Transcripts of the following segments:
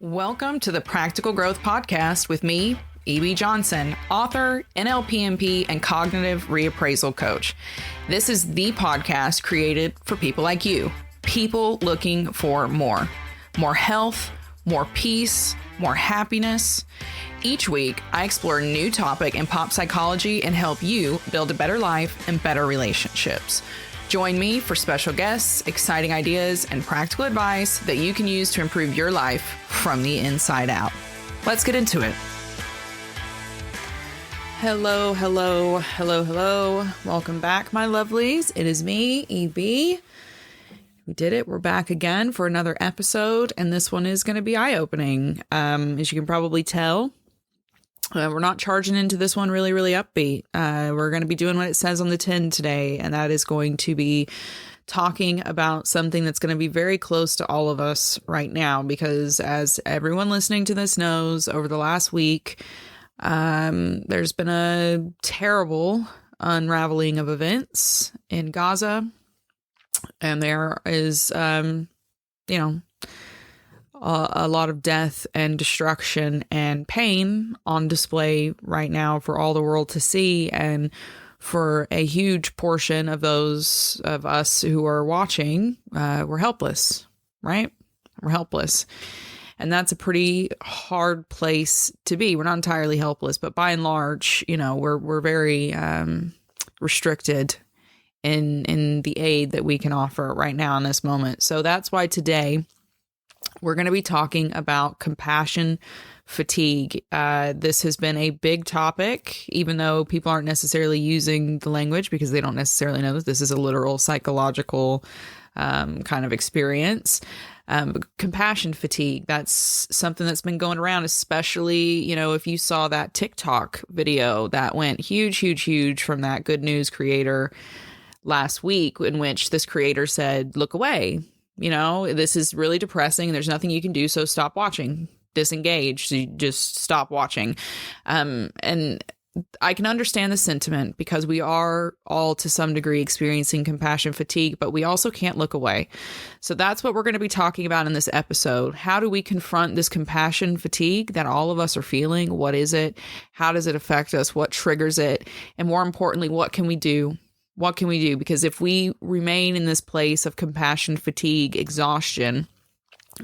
Welcome to the Practical Growth Podcast with me, E.B. Johnson, author, NLPMP, and cognitive reappraisal coach. This is the podcast created for people like you, people looking for more health, more peace, more happiness. Each week, I explore a new topic in pop psychology and help you build a better life and better relationships. Join me for special guests, exciting ideas, and practical advice that you can use to improve your life from the inside out. Let's get into it. Hello. Welcome back, my lovelies. It is me, EB. We did it. We're back again for another episode, and this one is going to be eye-opening. As you can probably tell, we're not charging into this one really upbeat. We're going to be doing what it says on the tin today, and that is going to be talking about something that's going to be very close to all of us right now, because as everyone listening to this knows, over the last week, there's been a terrible unraveling of events in Gaza, and there is, a lot of death and destruction and pain on display right now for all the world to see. And for a huge portion of those of us who are watching, we're helpless, right? We're helpless. And that's a pretty hard place to be. We're not entirely helpless, but by and large, we're very restricted in the aid that we can offer right now in this moment. So that's why today we're going to be talking about compassion fatigue. This has been a big topic, even though people aren't necessarily using the language because they don't necessarily know that this is a literal psychological kind of experience. Compassion fatigue, that's something that's been going around, especially, if you saw that TikTok video that went huge from that Good News creator last week, in which this creator said, look away. This is really depressing. There's nothing you can do. So stop watching, disengage. So you just stop watching. And I can understand the sentiment because we are all to some degree experiencing compassion fatigue, but we also can't look away. So that's what we're going to be talking about in this episode. How do we confront this compassion fatigue that all of us are feeling? What is it? How does it affect us? What triggers it? And more importantly, what can we do? What can we do? Because if we remain in this place of compassion fatigue, exhaustion,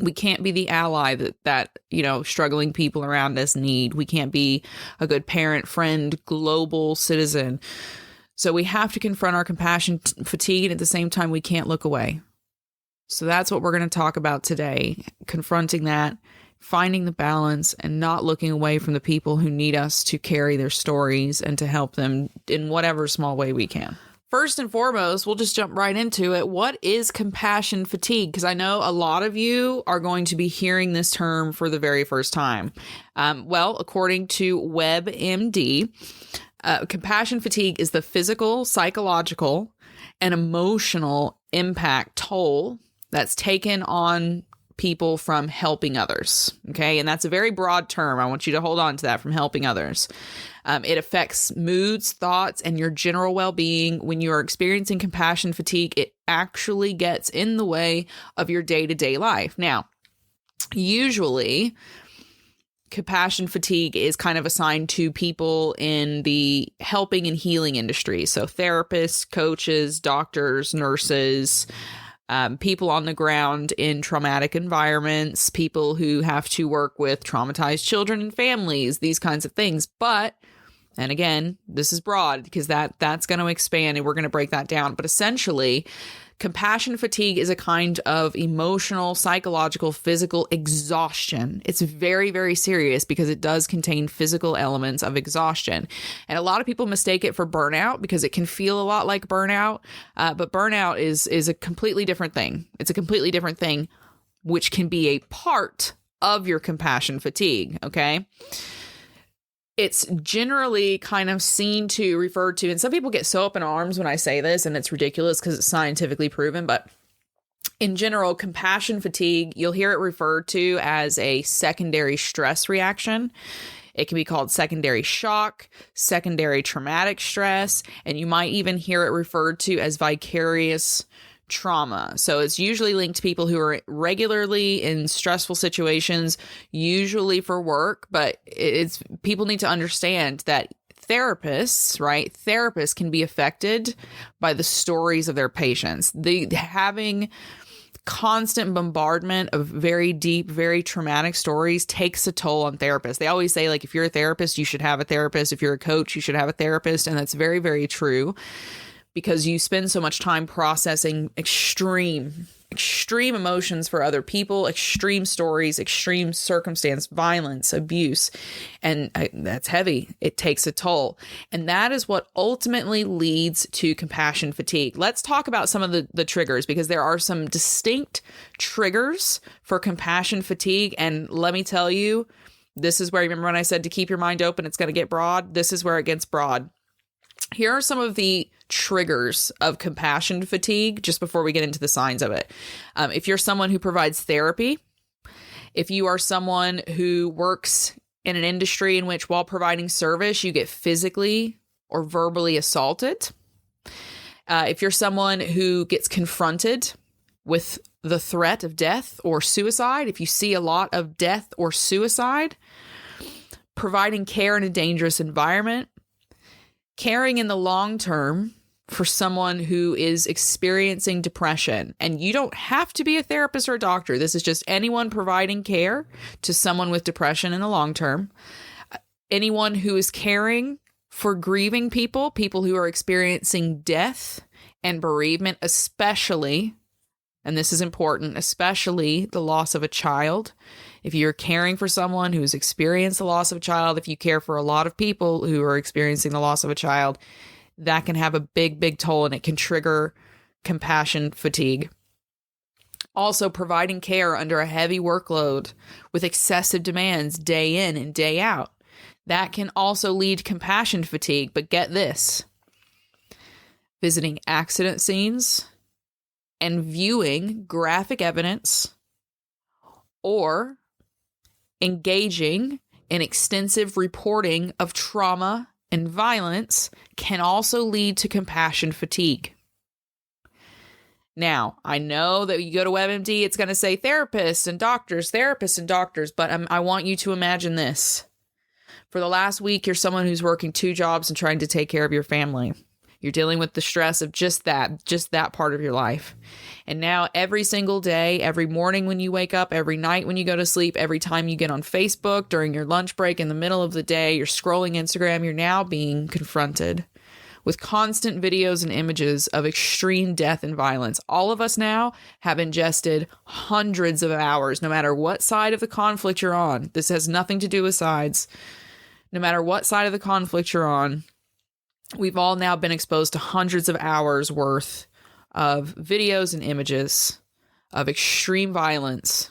we can't be the ally that struggling people around us need. We can't be a good parent, friend, global citizen. So we have to confront our compassion fatigue, and at the same time, we can't look away. So that's what we're going to talk about today, confronting that, finding the balance, and not looking away from the people who need us to carry their stories and to help them in whatever small way we can. First and foremost, we'll just jump right into it. What is compassion fatigue? Because I know a lot of you are going to be hearing this term for the very first time. According to WebMD, compassion fatigue is the physical, psychological, and emotional impact toll that's taken on people from helping others. Okay. And that's a very broad term. I want you to hold on to that, from helping others. It affects moods, thoughts, and your general well-being. When you are experiencing compassion fatigue, it actually gets in the way of your day-to-day life. Now, usually, compassion fatigue is kind of assigned to people in the helping and healing industry. So therapists, coaches, doctors, nurses, people on the ground in traumatic environments, people who have to work with traumatized children and families, these kinds of things. And again, this is broad because that's going to expand and we're going to break that down. But essentially, compassion fatigue is a kind of emotional, psychological, physical exhaustion. It's very serious because it does contain physical elements of exhaustion. And a lot of people mistake it for burnout because it can feel a lot like burnout. But burnout is a completely different thing. It's a completely different thing, which can be a part of your compassion fatigue. Okay. It's generally kind of referred to, and some people get so up in arms when I say this, and it's ridiculous because it's scientifically proven, but in general, compassion fatigue, you'll hear it referred to as a secondary stress reaction. It can be called secondary shock, secondary traumatic stress, and you might even hear it referred to as vicarious trauma. So it's usually linked to people who are regularly in stressful situations, usually for work, but it's people need to understand that therapists, right? Therapists can be affected by the stories of their patients. Having constant bombardment of very deep, very traumatic stories takes a toll on therapists. They always say, like, if you're a therapist, you should have a therapist. If you're a coach, you should have a therapist. And that's very, very true, because you spend so much time processing extreme emotions for other people, extreme stories, extreme circumstance, violence, abuse. And that's heavy. It takes a toll. And that is what ultimately leads to compassion fatigue. Let's talk about some of the triggers, because there are some distinct triggers for compassion fatigue. And let me tell you, this is where, remember when I said to keep your mind open, it's going to get broad? This is where it gets broad. Here are some of the triggers of compassion fatigue, just before we get into the signs of it. If you're someone who provides therapy, if you are someone who works in an industry in which while providing service, you get physically or verbally assaulted, if you're someone who gets confronted with the threat of death or suicide, if you see a lot of death or suicide, providing care in a dangerous environment, caring in the long term for someone who is experiencing depression. And you don't have to be a therapist or a doctor. This is just anyone providing care to someone with depression in the long term. Anyone who is caring for grieving people who are experiencing death and bereavement, especially, and this is important, especially the loss of a child. If you're caring for someone who's experienced the loss of a child, if you care for a lot of people who are experiencing the loss of a child, that can have a big, big toll, and it can trigger compassion fatigue. Also, providing care under a heavy workload with excessive demands day in and day out. That can also lead to compassion fatigue. But get this: visiting accident scenes and viewing graphic evidence, or engaging in extensive reporting of trauma and violence, can also lead to compassion fatigue. Now, I know that you go to WebMD, it's going to say therapists and doctors, but I want you to imagine this. For the last week, you're someone who's working 2 jobs and trying to take care of your family. You're dealing with the stress of just that part of your life. And now every single day, every morning when you wake up, every night when you go to sleep, every time you get on Facebook, during your lunch break, in the middle of the day, you're scrolling Instagram, you're now being confronted with constant videos and images of extreme death and violence. All of us now have ingested hundreds of hours, no matter what side of the conflict you're on. This has nothing to do with sides. No matter what side of the conflict you're on, we've all now been exposed to hundreds of hours worth of videos and images of extreme violence,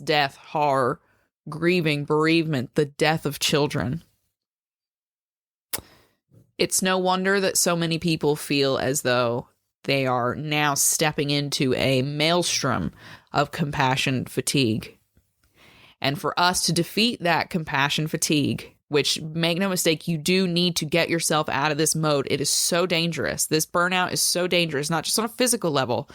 death, horror, grieving, bereavement, the death of children. It's no wonder that so many people feel as though they are now stepping into a maelstrom of compassion fatigue. And for us to defeat that compassion fatigue, which, make no mistake, you do need to get yourself out of this mode. It is so dangerous. This burnout is so dangerous, not just on a physical level,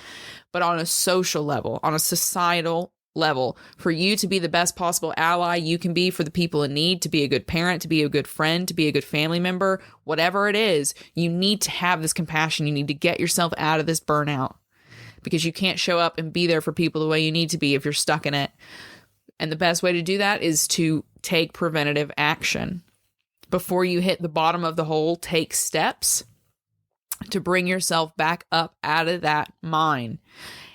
but on a social level, on a societal level. For you to be the best possible ally you can be for the people in need, to be a good parent, to be a good friend, to be a good family member, whatever it is, you need to have this compassion. You need to get yourself out of this burnout, because you can't show up and be there for people the way you need to be if you're stuck in it. And the best way to do that is to take preventative action. Before you hit the bottom of the hole, take steps to bring yourself back up out of that mine.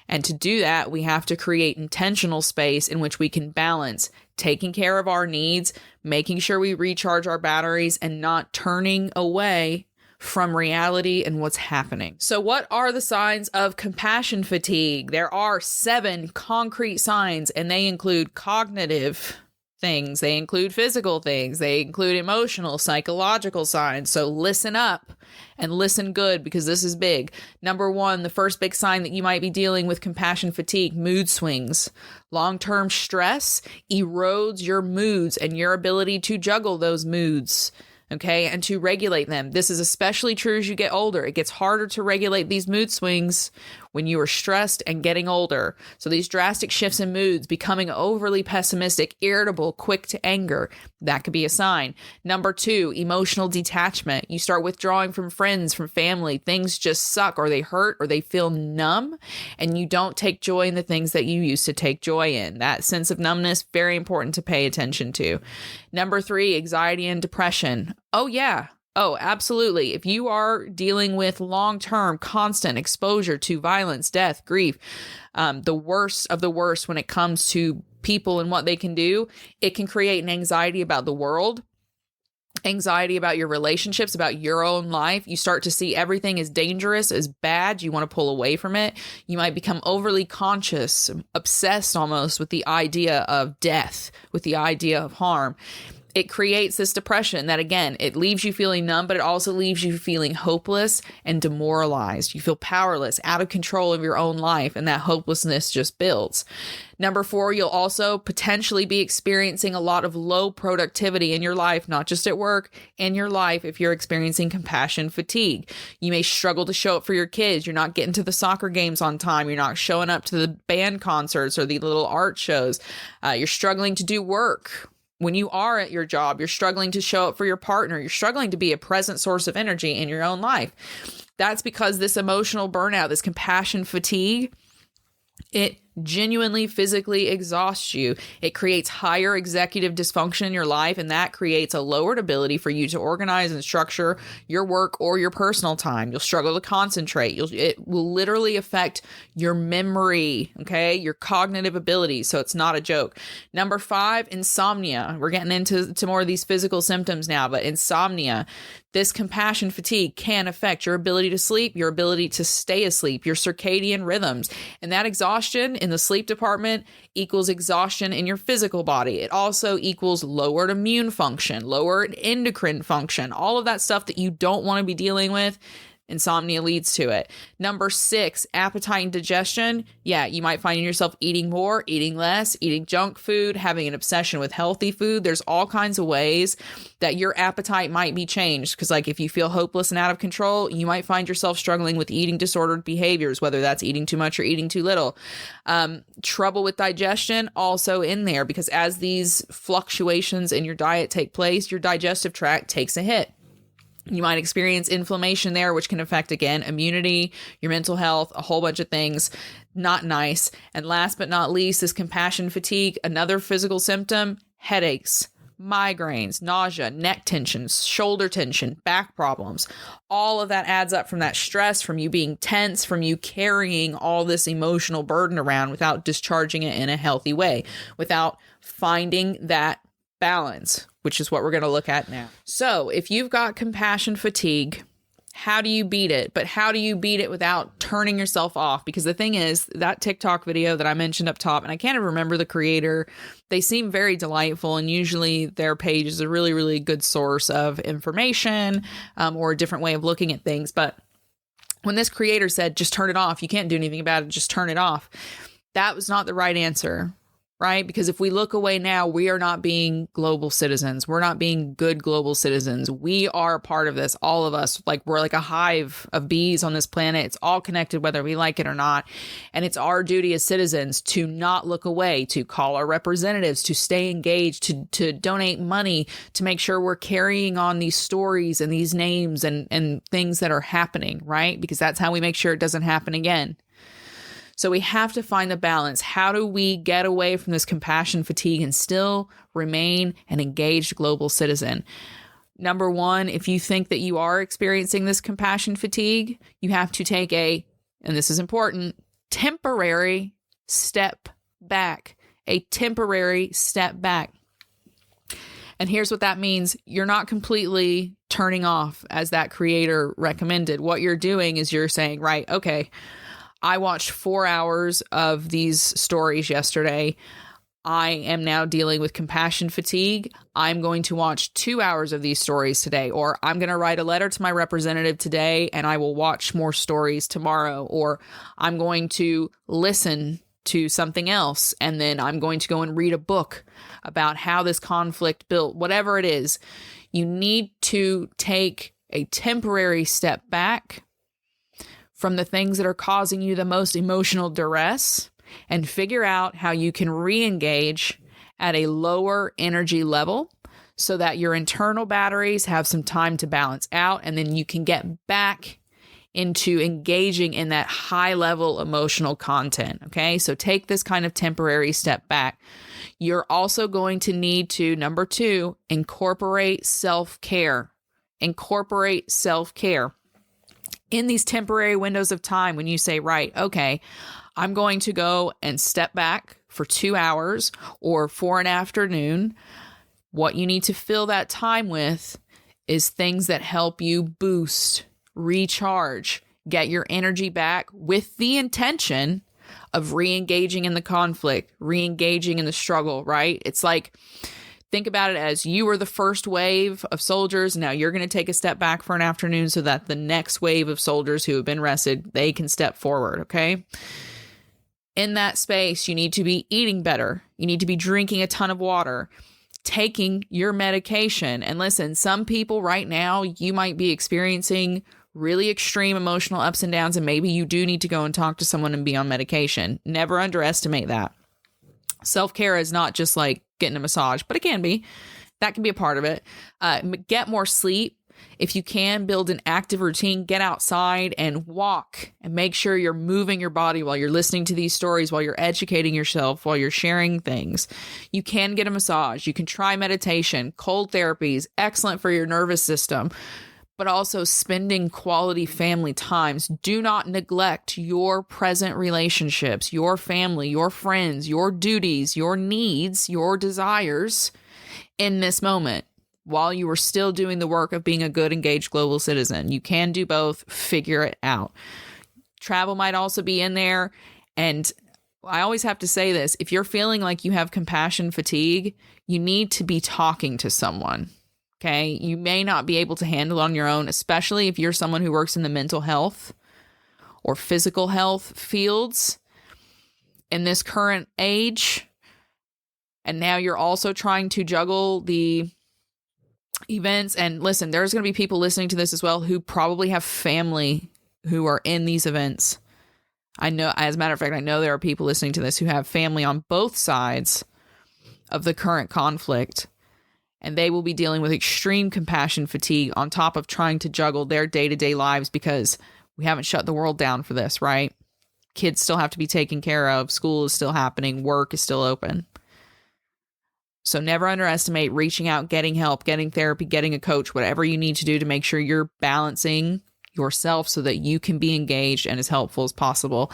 And to do that, we have to create intentional space in which we can balance taking care of our needs, making sure we recharge our batteries, and not turning away from reality and what's happening. So what are the signs of compassion fatigue? There are 7 concrete signs, and they include cognitive things, they include physical things, they include emotional, psychological signs. So listen up and listen good, because this is big. Number 1, the first big sign that you might be dealing with compassion fatigue: mood swings. Long-term stress erodes your moods and your ability to juggle those moods. okay, and to regulate them. This is especially true as you get older. It gets harder to regulate these mood swings when you are stressed and getting older. So these drastic shifts in moods, becoming overly pessimistic, irritable, quick to anger, that could be a sign. Number 2, emotional detachment. You start withdrawing from friends, from family. Things just suck, or they hurt, or they feel numb, and you don't take joy in the things that you used to take joy in. That sense of numbness, very important to pay attention to. Number 3, anxiety and depression. Oh, yeah. Oh, absolutely. If you are dealing with long-term, constant exposure to violence, death, grief, the worst of the worst when it comes to people and what they can do, it can create an anxiety about the world, anxiety about your relationships, about your own life. You start to see everything as dangerous, as bad. You want to pull away from it. You might become overly conscious, obsessed almost with the idea of death, with the idea of harm. It creates this depression that, again, it leaves you feeling numb, but it also leaves you feeling hopeless and demoralized. You feel powerless, out of control of your own life, and that hopelessness just builds. Number 4, you'll also potentially be experiencing a lot of low productivity in your life, not just at work, in your life if you're experiencing compassion fatigue. You may struggle to show up for your kids. You're not getting to the soccer games on time. You're not showing up to the band concerts or the little art shows. You're struggling to do work. When you are at your job, you're struggling to show up for your partner. You're struggling to be a present source of energy in your own life. That's because this emotional burnout, this compassion fatigue, it genuinely physically exhausts you. It creates higher executive dysfunction in your life, and that creates a lowered ability for you to organize and structure your work or your personal time. You'll struggle to concentrate. It will literally affect your memory, okay, your cognitive abilities. So it's not a joke. Number 5, insomnia. We're getting into more of these physical symptoms now, but insomnia. This compassion fatigue can affect your ability to sleep, your ability to stay asleep, your circadian rhythms. And that exhaustion in the sleep department equals exhaustion in your physical body. It also equals lowered immune function, lowered endocrine function, all of that stuff that you don't want to be dealing with. Insomnia leads to it. Number 6, appetite and digestion. Yeah, you might find yourself eating more, eating less, eating junk food, having an obsession with healthy food. There's all kinds of ways that your appetite might be changed. Because like if you feel hopeless and out of control, you might find yourself struggling with eating disordered behaviors, whether that's eating too much or eating too little. Trouble with digestion also in there, because as these fluctuations in your diet take place, your digestive tract takes a hit. You might experience inflammation there, which can affect, again, immunity, your mental health, a whole bunch of things. Not nice. And last but not least, this compassion fatigue, another physical symptom, headaches, migraines, nausea, neck tensions, shoulder tension, back problems. All of that adds up from that stress, from you being tense, from you carrying all this emotional burden around without discharging it in a healthy way, without finding that balance, which is what we're going to look at now. So if you've got compassion fatigue, how do you beat it? But how do you beat it without turning yourself off? Because the thing is, that TikTok video that I mentioned up top, and I can't even remember the creator, they seem very delightful, and usually their page is a really, really good source of information or a different way of looking at things. But when this creator said, just turn it off, you can't do anything about it, just turn it off, that was not the right answer. Right? Because if we look away now, we are not being global citizens. We're not being good global citizens. We are a part of this, all of us. Like we're like a hive of bees on this planet. It's all connected, whether we like it or not. And it's our duty as citizens to not look away, to call our representatives, to stay engaged, to donate money, to make sure we're carrying on these stories and these names and things that are happening, right? Because that's how we make sure it doesn't happen again. So we have to find the balance. How do we get away from this compassion fatigue and still remain an engaged global citizen? Number 1, if you think that you are experiencing this compassion fatigue, you have to take and this is important, temporary step back. A temporary step back. And here's what that means. You're not completely turning off as that creator recommended. What you're doing is you're saying, right, okay, I watched 4 hours of these stories yesterday. I am now dealing with compassion fatigue. I'm going to watch 2 hours of these stories today, or I'm going to write a letter to my representative today and I will watch more stories tomorrow, or I'm going to listen to something else and then I'm going to go and read a book about how this conflict built, whatever it is. You need to take a temporary step back from the things that are causing you the most emotional duress and figure out how you can re-engage at a lower energy level so that your internal batteries have some time to balance out, and then you can get back into engaging in that high level emotional content. Okay, so take this kind of temporary step back. You're also going to need to, number 2, incorporate self-care. Incorporate self-care in these temporary windows of time when you say, right, okay, I'm going to go and step back for 2 hours or for an afternoon. What you need to fill that time with is things that help you boost, recharge, get your energy back with the intention of re-engaging in the conflict, re-engaging in the struggle, right? It's like, think about it as you were the first wave of soldiers. Now you're going to take a step back for an afternoon so that the next wave of soldiers who have been rested, they can step forward, okay? In that space, you need to be eating better. You need to be drinking a ton of water, taking your medication. And listen, some people right now, you might be experiencing really extreme emotional ups and downs, and maybe you do need to go and talk to someone and be on medication. Never underestimate that. Self-care is not just like getting a massage, but it can be. That can be a part of it. Get more sleep. If you can, build an active routine, get outside and walk and make sure you're moving your body while you're listening to these stories, while you're educating yourself, while you're sharing things. You can get a massage. You can try meditation. Cold therapy is excellent for your nervous system, but also spending quality family times. Do not neglect your present relationships, your family, your friends, your duties, your needs, your desires in this moment, while you are still doing the work of being a good, engaged global citizen. You can do both. Figure it out. Travel might also be in there. And I always have to say this. If you're feeling like you have compassion fatigue, you need to be talking to someone. Okay? You may not be able to handle it on your own, especially if you're someone who works in the mental health or physical health fields in this current age. And now you're also trying to juggle the events. And listen, there's going to be people listening to this as well who probably have family who are in these events. I know, as a matter of fact, I know there are people listening to this who have family on both sides of the current conflict, and they will be dealing with extreme compassion fatigue on top of trying to juggle their day-to-day lives, because we haven't shut the world down for this, right? Kids still have to be taken care of. School is still happening. Work is still open. So never underestimate reaching out, getting help, getting therapy, getting a coach, whatever you need to do to make sure you're balancing yourself so that you can be engaged and as helpful as possible.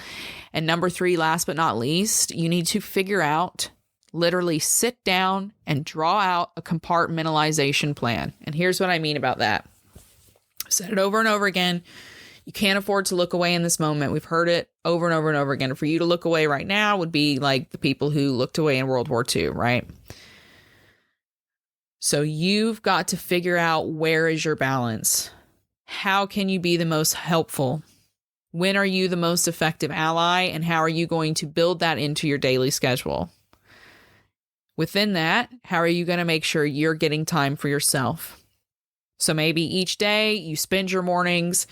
And number 3, last but not least, you need to figure out, literally sit down and draw out a compartmentalization plan. And here's what I mean about that. I've said it over and over again. You can't afford to look away in this moment. We've heard it over and over and over again. For you to look away right now would be like the people who looked away in World War II, right? So you've got to figure out, where is your balance? How can you be the most helpful? When are you the most effective ally? And how are you going to build that into your daily schedule? Within that, how are you going to make sure you're getting time for yourself? So maybe each day you spend your mornings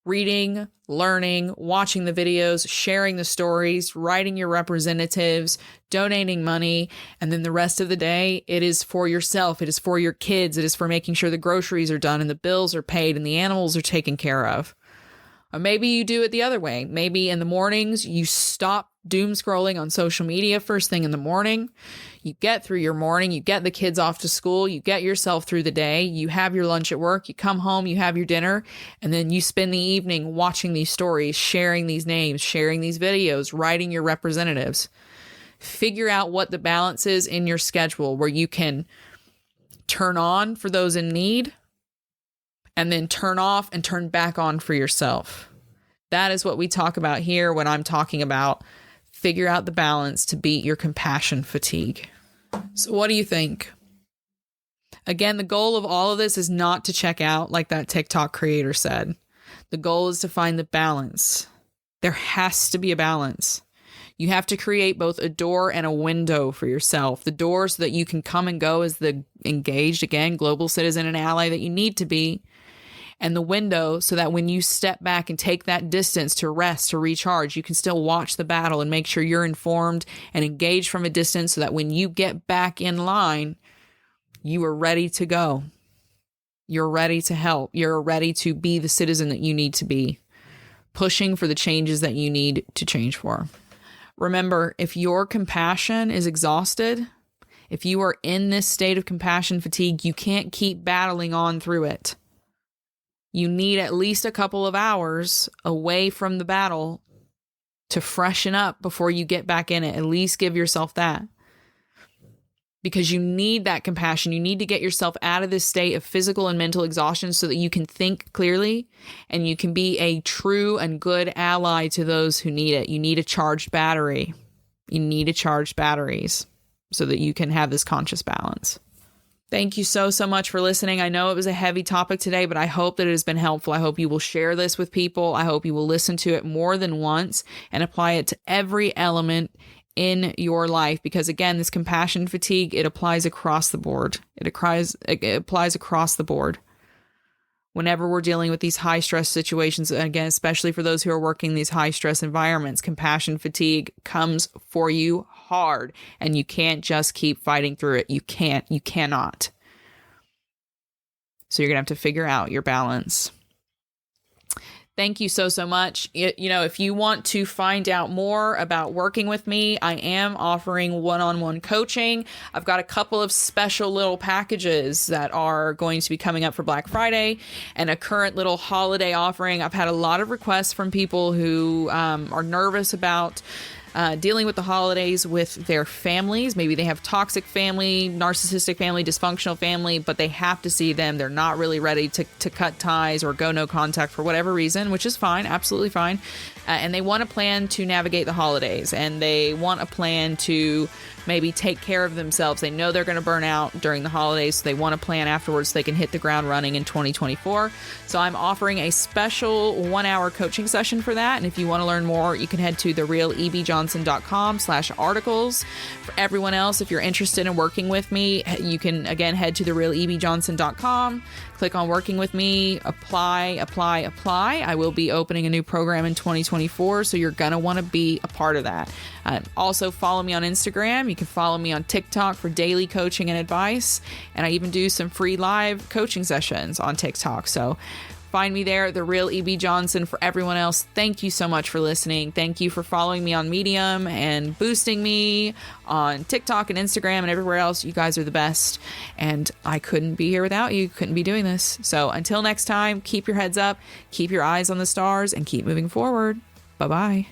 reading, learning, watching the videos, sharing the stories, writing your representatives, donating money, and then the rest of the day, it is for yourself. It is for your kids. It is for making sure the groceries are done and the bills are paid and the animals are taken care of. Or maybe you do it the other way. Maybe in the mornings, you stop doom scrolling on social media first thing in the morning. You get through your morning, you get the kids off to school, you get yourself through the day, you have your lunch at work, you come home, you have your dinner, and then you spend the evening watching these stories, sharing these names, sharing these videos, writing your representatives. Figure out what the balance is in your schedule where you can turn on for those in need and then turn off and turn back on for yourself. That is what we talk about here when I'm talking about figure out the balance to beat your compassion fatigue. So what do you think? Again, the goal of all of this is not to check out like that TikTok creator said. The goal is to find the balance. There has to be a balance. You have to create both a door and a window for yourself. The door so that you can come and go as the engaged, again, global citizen and ally that you need to be. And the window so that when you step back and take that distance to rest, to recharge, you can still watch the battle and make sure you're informed and engaged from a distance so that when you get back in line, you are ready to go. You're ready to help. You're ready to be the citizen that you need to be, pushing for the changes that you need to change for. Remember, if your compassion is exhausted, if you are in this state of compassion fatigue, you can't keep battling on through it. You need at least a couple of hours away from the battle to freshen up before you get back in it. At least give yourself that. Because you need that compassion. You need to get yourself out of this state of physical and mental exhaustion so that you can think clearly and you can be a true and good ally to those who need it. You need a charged battery. You need to charge batteries so that you can have this conscious balance. Thank you so much for listening. I know it was a heavy topic today, but I hope that it has been helpful. I hope you will share this with people. I hope you will listen to it more than once and apply it to every element in your life. Because again, this compassion fatigue, it applies across the board. It applies across the board. Whenever we're dealing with these high stress situations, again, especially for those who are working in these high stress environments, compassion fatigue comes for you hard, and you can't just keep fighting through it. You cannot. So you're going to have to figure out your balance. Thank you so much. If you want to find out more about working with me, I am offering one-on-one coaching. I've got a couple of special little packages that are going to be coming up for Black Friday and a current little holiday offering. I've had a lot of requests from people who are nervous about dealing with the holidays with their families. Maybe they have toxic family, narcissistic family, dysfunctional family, but they have to see them. They're not really ready to cut ties or go no contact for whatever reason, which is fine, absolutely fine. And they want a plan to navigate the holidays, and they want a plan to maybe take care of themselves. They know they're going to burn out during the holidays, so they want a plan afterwards so they can hit the ground running in 2024. So I'm offering a special 1-hour coaching session for that. And if you want to learn more, you can head to therealebjohnson.com/articles. For everyone else, if you're interested in working with me, you can again head to therealebjohnson.com, click on working with me, apply. I will be opening a new program in 2024, so you're going to want to be a part of that. Also follow me on Instagram. You can follow me on TikTok for daily coaching and advice. And I even do some free live coaching sessions on TikTok. So find me there, The Real E.B. Johnson. For everyone else, thank you so much for listening. Thank you for following me on Medium and boosting me on TikTok and Instagram and everywhere else. You guys are the best. And I couldn't be here without you. Couldn't be doing this. So until next time, keep your heads up, keep your eyes on the stars, and keep moving forward. Bye-bye.